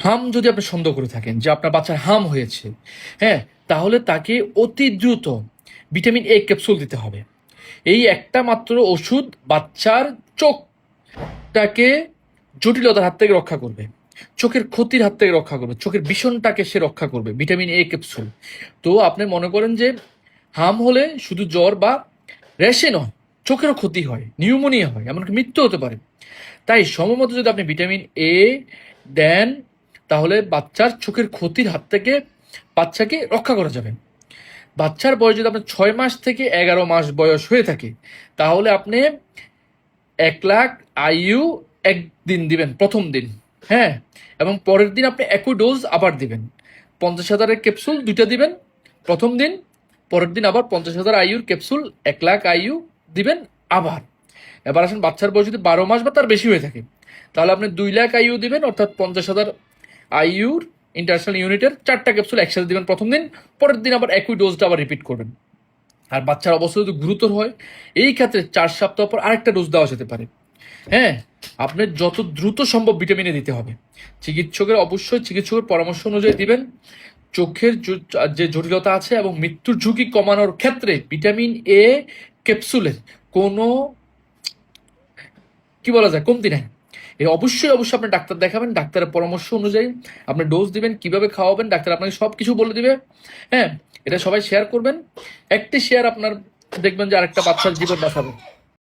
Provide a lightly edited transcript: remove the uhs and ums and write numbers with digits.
হাম যদি আপনি সন্দেহ করে থাকেন যে আপনার বাচ্চার হাম হয়েছে, হ্যাঁ, তাহলে তাকে অতি দ্রুত ভিটামিন এ ক্যাপসুল দিতে হবে। এই একটা মাত্র ওষুধ বাচ্চার চোখটাকে জটিলতার হাত থেকে রক্ষা করবে, চোখের ক্ষতির হাত থেকে রক্ষা করবে, চোখের বিষণটাকে সে রক্ষা করবে, ভিটামিন এ ক্যাপসুল। তো আপনি মনে করেন যে হাম হলে শুধু জ্বর বা র্যাশে নয়, চোখেরও ক্ষতি হয়, নিউমোনিয়া হয়, এমনকি মৃত্যু হতে পারে। তাই সময়মতো যদি আপনি ভিটামিন এ দেন, তাহলে বাচ্চার চোখের ক্ষতির হাত থেকে বাচ্চাকে রক্ষা করা যাবে। বাচ্চার বয়স যদি আপনার 6 মাস থেকে 11 মাস বয়স হয়ে থাকে, তাহলে আপনি 1 লাখ আইইউ একদিন দিবেন প্রথম দিন, হ্যাঁ, এবং পরের দিন আপনি একই ডোজ আবার দিবেন। 50,000-এর ক্যাপসুল 2টা দিবেন প্রথম দিন, পরের দিন আবার 50,000 আইইউর ক্যাপসুল 1 লাখ আইইউ দিবেন আবার। এবার আসেন বাচ্চার বয়স যদি 12 মাস বা তার বেশি হয়ে থাকে, তাহলে আপনি 2 লাখ আইইউ দিবেন, অর্থাৎ 50,000 আইইউর ইন্টারন্যাশনাল ইউনিটের 4টা ক্যাপসুল একসাথে দিবেন প্রথম দিন, পরের দিন আবার একই ডোজটা আবার রিপিট করবেন। আর বাচ্চার অবস্থা যদি গুরুতর হয়, এই ক্ষেত্রে 4 সপ্তাহ পর আরেকটা ডোজ দেওয়া যেতে পারে। হ্যাঁ, আপনার যত দ্রুত সম্ভব ভিটামিনে দিতে হবে। অবশ্যই চিকিৎসকের পরামর্শ অনুযায়ী দিবেন। চোখের যে জটিলতা আছে এবং মৃত্যুর ঝুঁকি কমানোর ক্ষেত্রে ভিটামিন এ ক্যাপসুলের কোনো কি বলা যায় কমতি নাই। অবশ্যই অবশ্যই আপনি ডাক্তার দেখাবেন, ডাক্তারের পরামর্শ অনুযায়ী আপনি ডোজ দিবেন, কিভাবে খাওয়াবেন ডাক্তার আপনাকে সব কিছু বলে দিবে। হ্যাঁ, এটা সবাই শেয়ার করবেন। একটি শেয়ার আপনার দেখবেন যে আরেকটা বাচ্চার জীবন বাঁচাবে।